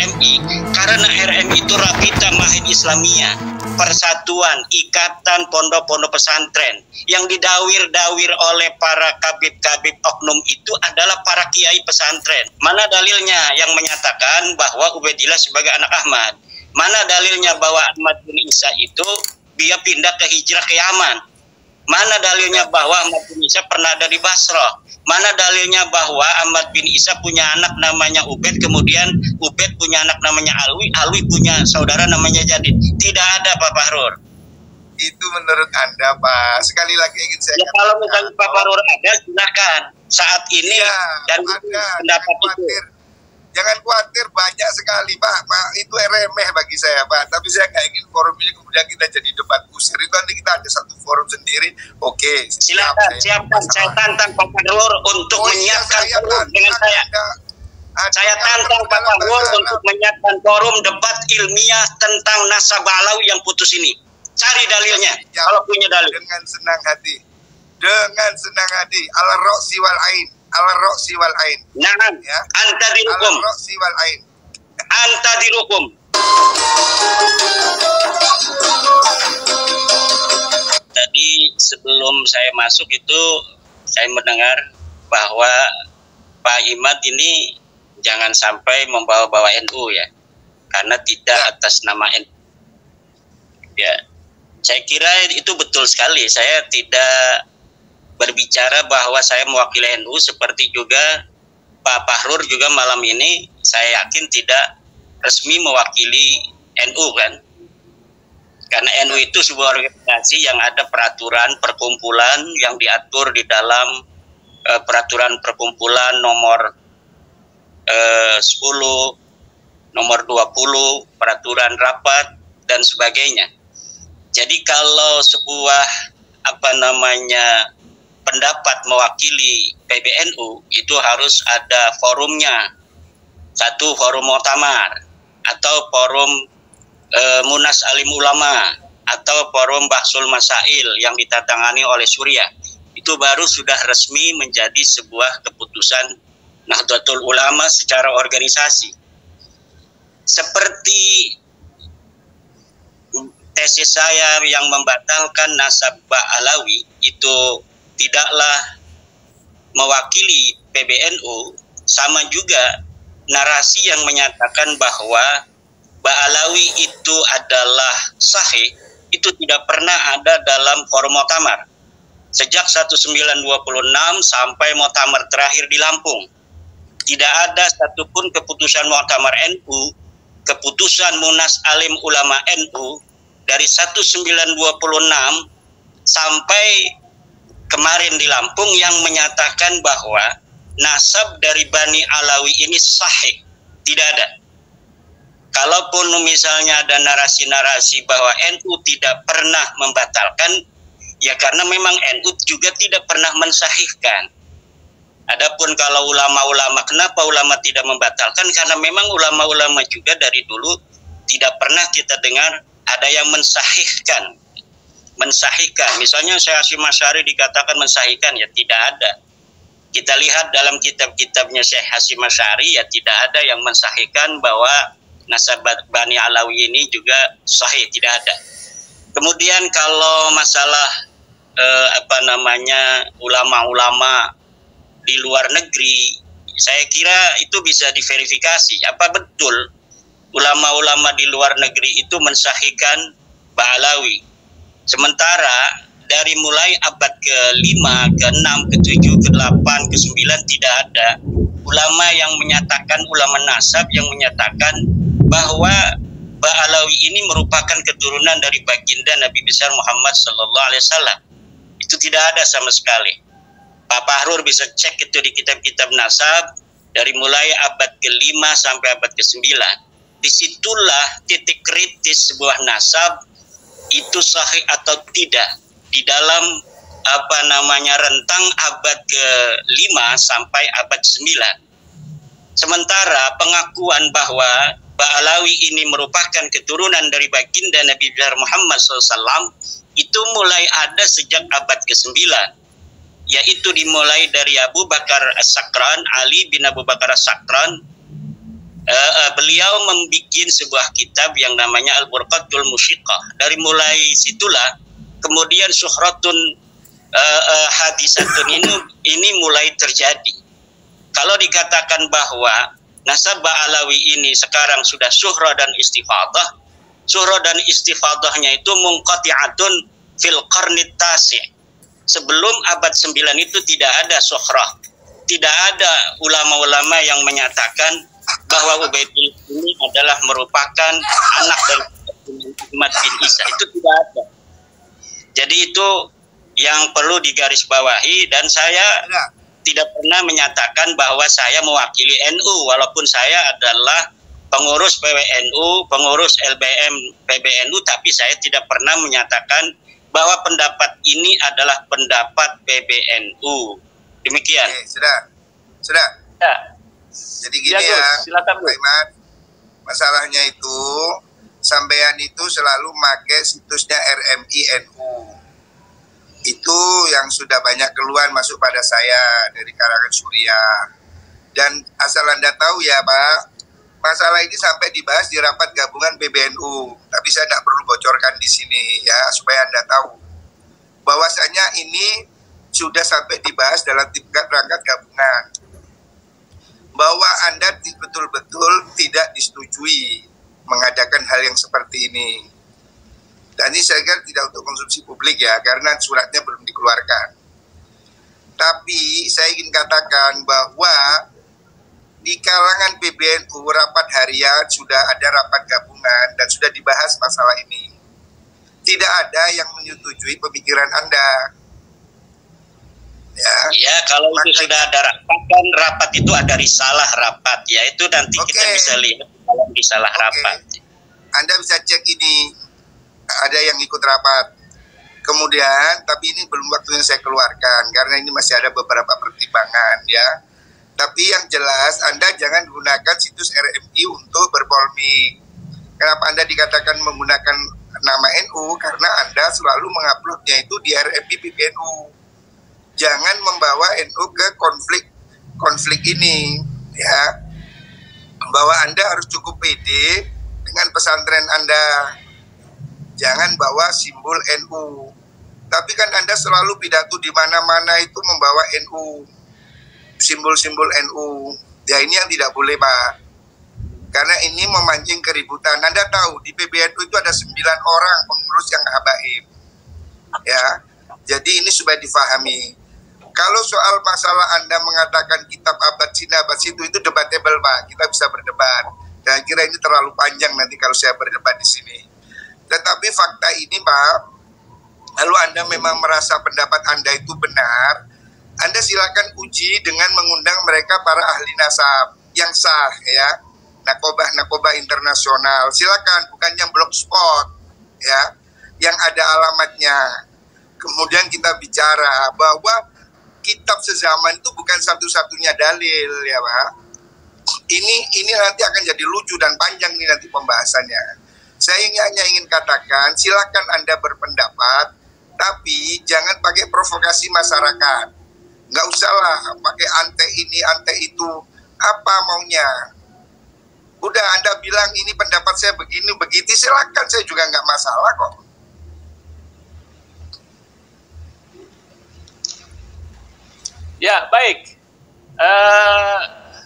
RMI karena RMI itu Rabita Mahin Islamiyah, persatuan ikatan pondok-pondok pesantren yang didawir-dawir oleh para kabib-kabib oknum itu adalah para kiai pesantren. Mana dalilnya yang menyatakan bahwa Ubaidillah sebagai anak Ahmad? Mana dalilnya bahwa Ahmad bin Isa itu dia pindah ke hijrah ke Yaman? Mana dalilnya bahwa Ahmad bin Isa pernah ada di Basrah? Mana dalilnya bahwa Ahmad bin Isa punya anak namanya Ubaid, kemudian Ubaid punya anak namanya Alwi, Alwi punya saudara namanya Jadid? Tidak ada, Pak Fahrur. Itu menurut Anda, Pak. Sekali lagi ingin saya katakan, kalau misalnya Pak Fahrur ada, silakan saat ini ya, dan ada, pendapat itu. Jangan khawatir, banyak sekali, Pak. Itu remeh bagi saya, Pak. Tapi saya nggak ingin forum ini kemudian kita jadi debat kusir. Itu nanti kita ada satu forum sendiri. Oke, silakan. Saya tantang Pak Fahrur untuk menyiapkan forum dengan saya. Saya tantang Pak Fahrur untuk menyiapkan forum debat ilmiah tentang nasab Alawi yang putus ini. Cari dalilnya, ya, kalau punya dalil. Dengan senang hati. Dengan senang hati. Al-Roksi wal-Ain. Al-Roksi wal-Ain. Nah, ya. Anta dihukum. Al-Roksi wal-Ain. Anta dihukum. Tadi sebelum saya masuk itu saya mendengar bahwa Pak Imad ini jangan sampai membawa-bawa NU ya, karena tidak atas nama NU. Ya, saya kira itu betul sekali. Saya tidak berbicara bahwa saya mewakili NU, seperti juga Pak Fahrur juga malam ini saya yakin tidak resmi mewakili NU kan, karena NU itu sebuah organisasi yang ada peraturan perkumpulan yang diatur di dalam peraturan perkumpulan nomor 10, nomor 20, peraturan rapat dan sebagainya. Jadi kalau sebuah pendapat mewakili PBNU itu harus ada forumnya. Satu, forum muktamar, atau forum Munas Alim Ulama, atau forum Bahsul Masail yang ditandatangani oleh Suriah. Itu baru sudah resmi menjadi sebuah keputusan Nahdlatul Ulama secara organisasi. Seperti tesis saya yang membatalkan nasab Alawi itu tidaklah mewakili PBNU, sama juga narasi yang menyatakan bahwa Alawi itu adalah sahih, itu tidak pernah ada dalam forum muktamar. Sejak 1926 sampai muktamar terakhir di Lampung, tidak ada satupun keputusan muktamar NU, keputusan Munas Alim Ulama NU dari 1926 sampai kemarin di Lampung yang menyatakan bahwa nasab dari Bani Alawi ini sahih. Tidak ada. Kalaupun misalnya ada narasi-narasi bahwa NU tidak pernah membatalkan, ya karena memang NU juga tidak pernah mensahihkan. Adapun kalau ulama-ulama, kenapa ulama tidak membatalkan? Karena memang ulama-ulama juga dari dulu tidak pernah kita dengar ada yang mensahihkan. Misalnya Syekh Hasyim Asy'ari dikatakan mensahihkan, ya tidak ada. Kita lihat dalam kitab-kitabnya Syekh Hasyim Asy'ari, ya tidak ada yang mensahihkan bahwa nasab Bani Alawi ini juga sahih, tidak ada. Kemudian kalau masalah ulama-ulama di luar negeri, saya kira itu bisa diverifikasi. Apa betul ulama-ulama di luar negeri itu mensahihkan Ba'alawi? Sementara dari mulai abad ke-5, ke-6, ke-7, ke-8, ke-9 tidak ada ulama yang menyatakan, ulama nasab yang menyatakan bahwa Ba'alawi ini merupakan keturunan dari baginda Nabi besar Muhammad SAW. Itu tidak ada sama sekali. Pak Fahrur bisa cek itu di kitab-kitab nasab dari mulai abad ke-5 sampai abad ke-9. Disitulah titik kritis sebuah nasab itu sahih atau tidak di dalam rentang abad ke-5 sampai abad ke-9. Sementara pengakuan bahwa Ba'alawi ini merupakan keturunan dari baginda Nabi Muhammad SAW itu mulai ada sejak abad ke-9, yaitu dimulai dari Abu Bakar As-Sakran, Ali bin Abu Bakar As-Sakran, beliau membuat sebuah kitab yang namanya Al-Burqatul Musyiqah. Dari mulai situlah kemudian syuhratun hadisatun ini mulai terjadi. Kalau dikatakan bahwa nasab Ba'alawi ini sekarang sudah syuhrah dan istifadah, syuhrah dan istifadahnya itu munqati'atun fil qarnit tasi'. Sebelum abad 9 itu tidak ada syuhrah. Tidak ada ulama-ulama yang menyatakan bahwa Ubaidillah ini adalah merupakan anak dari Muhammad bin Isa. Itu tidak ada. Jadi itu yang perlu digarisbawahi, dan saya tidak pernah menyatakan bahwa saya mewakili NU, walaupun saya adalah pengurus PWNU, pengurus LBM PBNU, tapi saya tidak pernah menyatakan bahwa pendapat ini adalah pendapat PBNU. Demikian. Oke, sudah. Ya. Jadi gini ya, silakan Bu. Pak Iman. Masalahnya itu sampean itu selalu pakai situsnya RMI NU. Itu yang sudah banyak keluhan masuk pada saya dari kalangan Suriah. Dan asal Anda tahu ya Pak, masalah ini sampai dibahas di rapat gabungan PBNU. Tapi saya tidak perlu bocorkan di sini ya, supaya Anda tahu bahwasanya ini sudah sampai dibahas dalam tingkat rangkat gabungan, bahwa Anda betul-betul tidak disetujui mengadakan hal yang seperti ini. Dan ini saya kira tidak untuk konsumsi publik ya, karena suratnya belum dikeluarkan. Tapi saya ingin katakan bahwa di kalangan PBNU rapat harian sudah ada rapat gabungan dan sudah dibahas masalah ini. Tidak ada yang menyetujui pemikiran Anda. Ya, kalau itu sudah ada rapat, kan rapat itu ada risalah rapat, ya itu nanti kita bisa lihat kalau risalah rapat. Anda bisa cek ini, ada yang ikut rapat. Kemudian, tapi ini belum waktunya saya keluarkan karena ini masih ada beberapa pertimbangan ya. Tapi yang jelas Anda jangan gunakan situs RMI untuk berpolemik. Kenapa Anda dikatakan menggunakan nama NU? Karena Anda selalu menguploadnya itu di RMI PBNU. Jangan membawa NU ke konflik ini ya. Bahwa Anda harus cukup pede dengan pesantren Anda. Jangan bawa simbol NU. Tapi kan Anda selalu pidato di mana-mana itu membawa NU, simbol-simbol NU. Ya ini yang tidak boleh Pak. Karena ini memancing keributan. Anda tahu di PBNU itu ada 9 orang pengurus yang habaib. Ya. Jadi ini supaya difahami. Kalau soal masalah Anda mengatakan kitab abad sini abad situ itu debatable Pak. Kita bisa berdebat. Dan kira ini terlalu panjang nanti kalau saya berdebat di sini. Tetapi fakta ini Pak, lalu Anda memang merasa pendapat Anda itu benar, Anda silakan uji dengan mengundang mereka para ahli nasab yang sah ya, nakobah internasional. Silakan, bukan yang blogspot ya, yang ada alamatnya. Kemudian kita bicara bahwa kitab sezaman itu bukan satu-satunya dalil ya Pak. Ini nanti akan jadi lucu dan panjang nih nanti pembahasannya. Saya hanya ingin katakan, silakan Anda berpendapat, tapi jangan pakai provokasi masyarakat. Nggak usah lah pakai ante ini, ante itu. Apa maunya? Udah Anda bilang ini pendapat saya begini, begitu, silakan, saya juga nggak masalah kok. Ya, baik.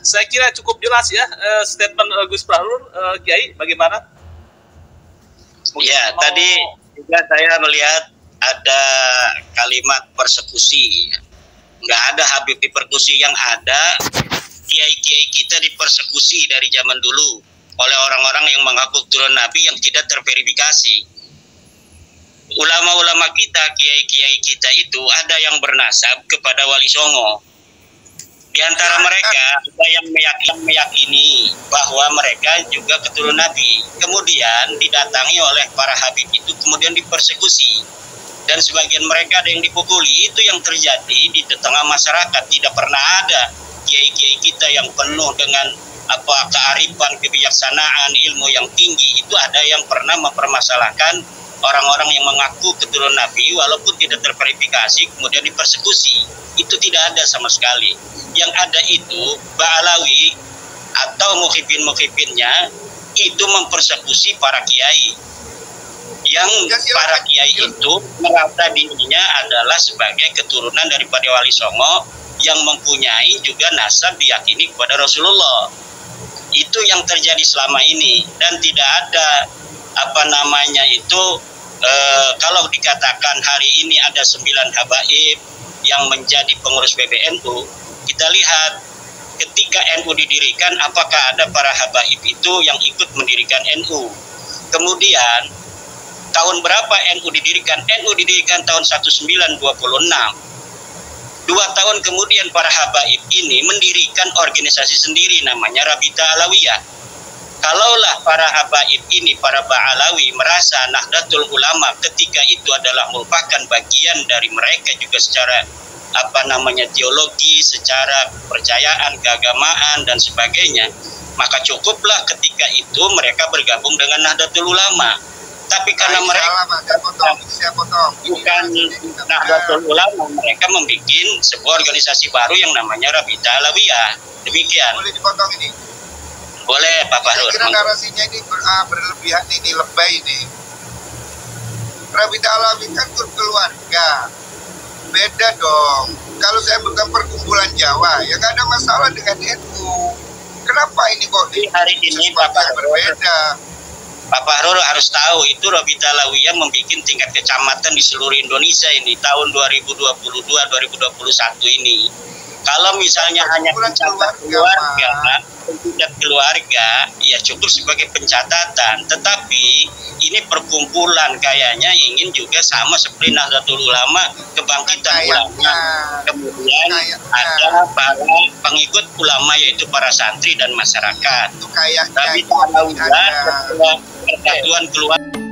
Saya kira cukup jelas ya statement Gus Bahrul. Kiai, bagaimana? Ya, tadi juga saya melihat ada kalimat persekusi. Nggak ada Habib dipersekusi, yang ada kiai-kiai kita dipersekusi dari zaman dulu oleh orang-orang yang mengaku turun Nabi yang tidak terverifikasi. Ulama-ulama kita, kiai-kiai kita itu ada yang bernasab kepada Wali Songo. Di antara mereka ada yang meyakini bahwa mereka juga keturunan Nabi. Kemudian didatangi oleh para Habib itu, kemudian dipersekusi. Dan sebagian mereka ada yang dipukuli. Itu yang terjadi di tengah masyarakat. Tidak pernah ada kiai-kiai kita yang penuh dengan kearifan, kebijaksanaan, ilmu yang tinggi. Itu ada yang pernah mempermasalahkan orang-orang yang mengaku keturunan Nabi walaupun tidak terverifikasi kemudian dipersekusi. Itu tidak ada sama sekali. Yang ada itu Ba'alawi atau mukhibin-mukhibinnya itu mempersekusi para kiai, yang para kiai itu merasa dirinya adalah sebagai keturunan daripada Wali Songo yang mempunyai juga nasab diyakini kepada Rasulullah. Itu yang terjadi selama ini, dan tidak ada kalau dikatakan hari ini ada 9 habaib yang menjadi pengurus PBNU, kita lihat ketika NU didirikan, apakah ada para habaib itu yang ikut mendirikan NU. Kemudian tahun berapa NU didirikan? NU didirikan tahun 1926. 2 tahun kemudian para habaib ini mendirikan organisasi sendiri namanya Rabita Alawiyah. Kalaulah para habaib ini, para Ba'alawi, merasa Nahdlatul Ulama ketika itu adalah merupakan bagian dari mereka juga secara teologi, secara kepercayaan, keagamaan dan sebagainya, maka cukuplah ketika itu mereka bergabung dengan Nahdlatul Ulama. Tapi karena mereka bukan Nahdlatul Ulama, mereka membuat sebuah organisasi baru yang namanya Rabita Alawiyah. Demikian. Boleh dipotong ini? Boleh, Pak Fahrul. Saya kira narasinya ini berlebihan, ini lebay ini. Rabita Alawiyah kan keluarga. Beda dong. Kalau saya bukan perkumpulan Jawa, ya nggak ada masalah dengan NU. Kenapa ini kok di hari ini Pak Fahrul berbeda? Pak Fahrul harus tahu itu Rabita Alawiyah membuat tingkat kecamatan di seluruh Indonesia ini tahun 2022-2021 ini. Kalau misalnya hanya pencatat keluarga, ya cukup sebagai pencatatan. Tetapi ini perkumpulan kayaknya ingin juga sama seperti Nahdlatul Ulama, kebangkitan ulama. Kemudian ada para pengikut ulama yaitu para santri dan masyarakat. Itu kayaknya Rabita Alawiyah persatuan keluarga.